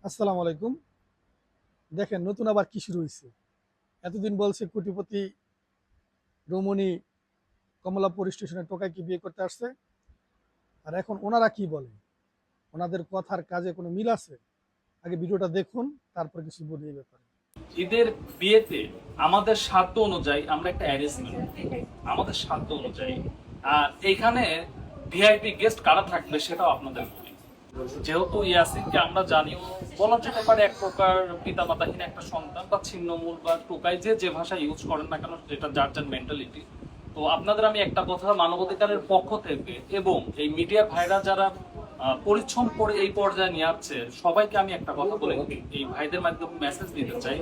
আসসালামু আলাইকুম। দেখেন নতুন আবার কি শুরু হয়েছে। এতদিন বলছে কোটিপতি রমণী কমলাপুর স্টেশনে টোকাইকে বিয়ে করতে আসছে, আর এখন ওনারা কি বলে, ওনাদের কথার কাজে কোনো মিল আছে? আগে ভিডিওটা দেখুন, তারপর কিছু বলি এই ব্যাপারে। ঈদের বিয়েতে আমাদের সাধ্য অনুযায়ী আমরা একটা অ্যারেঞ্জমেন্ট আমাদের সাধ্য অনুযায়ী আর এখানে ভিআইপি গেস্ট কারা থাকবে সেটাও আপনাদের বলি। যেহেতু ইয়াসিনকে আমরা জানি বলা যেতে পারে এক প্রকার পিতামাতাহীন একটা সন্তান বা ছিন্নমূল বা টোকাই যে ভাষা ইউজ করেন না কেন, যেটা যার যার মেন্টালিটি। তো আপনাদের আমি একটা কথা মানবাধিকারের পক্ষ থেকে এবং এই মিডিয়া ভাইরা যারা পরিশ্রম করে এই পর্যায়ে নিয়ে আসছে সবাইকে আমি একটা কথা বলে এই ভাইদের মাধ্যমে মেসেজ দিতে চাই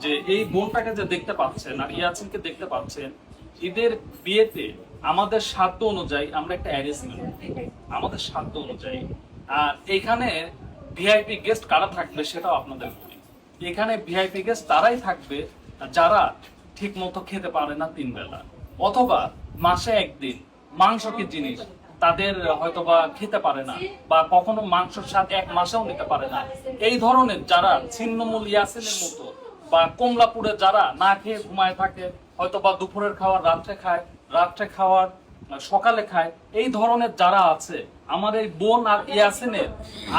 যে এই বোনটাকে যে দেখতে পাচ্ছেন আর ইয়াসিনকে দেখতে পাচ্ছেন, ঈদের বিয়েতে আমাদের সাধ্য অনুযায়ী আমরা একটা অ্যারেঞ্জমেন্ট আমাদের সাধ্য অনুযায়ী আর এখানে ভিআইপি গেস্ট কারা থাকবে সেটাও আপনাদের বলি। এখানে ভিআইপি গেস্ট তারাই থাকবে যারা ঠিক মতো খেতে পারে না 3 বেলা, অথবা মাসে একদিন মাংস কি জিনিস তাদের হয়তোবা খেতে পারে না, বা কখনো মাংসের স্বাদ 1 মাসেও নিতে পারে না। এই ধরনের যারা ছিন্নমূল ইয়াসিনের মতো বা কমলাপুরে যারা না খেয়ে ঘুমায় থাকে, হয়তোবা দুপুরের খাবার রাত্রে খায়, রাত্রে খাওয়ার সকালে খায়, এই ধরনের যারা আছে, আমার এই বোন আর ইয়াসিনের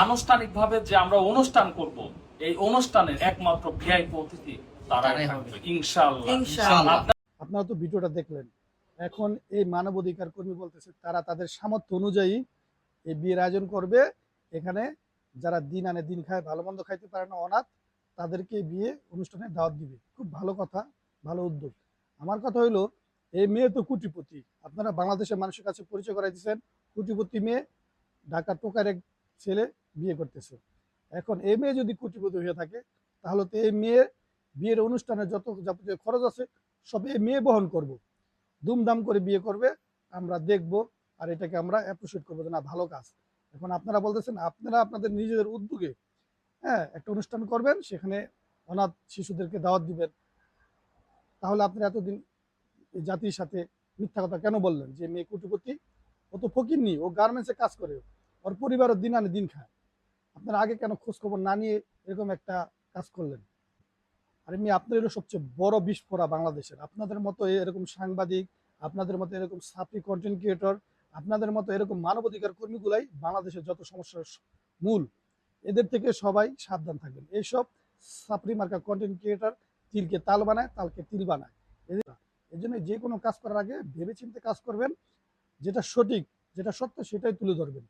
আনুষ্ঠানিকভাবে যে আমরা অনুষ্ঠান করব, এই অনুষ্ঠানের একমাত্র ভিআইপি অতিথি তারাই থাকবে ইনশাআল্লাহ। আপনারা তো ভিডিওটা দেখলেন। এখন এই মানবাধিকার কর্মী বলতেছে তারা তাদের সামর্থ্য অনুযায়ী এই বিয়ের আয়োজন করবে। এখানে যারা দিন আনে দিন খায়, ভালো মন্দ খাইতে পারে না, অনাথ, তাদেরকে বিয়ে অনুষ্ঠানে দাওয়াত দিবে। খুব ভালো কথা, ভালো উদ্যোগ। আমার কথা হইলো, এই মেয়ে তো কোটিপতি, আপনারা বাংলাদেশের মানুষের কাছে পরিচয় করাই দিচ্ছেন। কোটিপতি মেয়ে, ঢাকার টোকার এক ছেলে বিয়ে করতেছে। এখন এই মেয়ে যদি কোটিপতি হয়ে থাকে, তাহলে তো এই মেয়ে বিয়ের অনুষ্ঠানে যত যাবতীয় খরচ আছে সব এই মেয়ে বহন করব, ধুমধাম করে বিয়ে করবে, আমরা দেখব, আর এটাকে আমরা অ্যাপ্রিসিয়েট করবো যে না, ভালো কাজ। এখন আপনারা বলতেছেন আপনারা আপনাদের নিজেদের উদ্যোগে একটা অনুষ্ঠান করবেন, সেখানে অনাথ শিশুদেরকে দাওয়াত দিবেন। তাহলে আপনারা এতদিন এই জাতির সাথে মিথ্যা কথা কেন বললেন যে মেয়ে কোটিপতি? ও তো ফকিরনি, ও গার্মেন্টসে কাজ করে, ওর পরিবারও দিন আনে দিন খায়। আপনারা আগে কেন খোঁজ খবর না নিয়ে এরকম একটা কাজ করলেন? আর এমনি আপনার হলো সবচেয়ে বড় বিস্ফোরা বাংলাদেশের। আপনাদের মতো এরকম সাংবাদিক, আপনাদের মতো এরকম সাপ্লি কন্টেন্ট ক্রিয়েটর, আপনাদের মতো এরকম মানবাধিকার কর্মীগুলাই বাংলাদেশের যত সমস্যার মূল। এদের থেকে সবাই সাবধান থাকবেন। এইসব সাপ্লি মার্কা কন্টেন্ট ক্রিয়েটর তিলকে তাল বানায়, তালকে তিল বানায়। এই জন্য যে কোনো কাজ করার আগে ভেবে চিন্তে কাজ করবেন, যেটা সঠিক, যেটা সত্য সেটাই তুলে ধরবেন।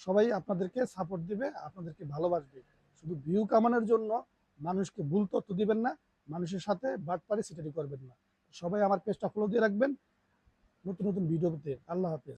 সবাই আপনাদেরকে সাপোর্ট দিবে, আপনাদেরকে ভালোবাসবে। শুধু ভিউ কামানোর জন্য মানুষকে ভুল তথ্য দিবেন না, মানুষের সাথে বাটপারি সিটারি করবেন না। সবাই আমার পেজটা ফলো দিয়ে রাখবেন নতুন নতুন ভিডিও পেতে। আল্লাহ হাফেজ।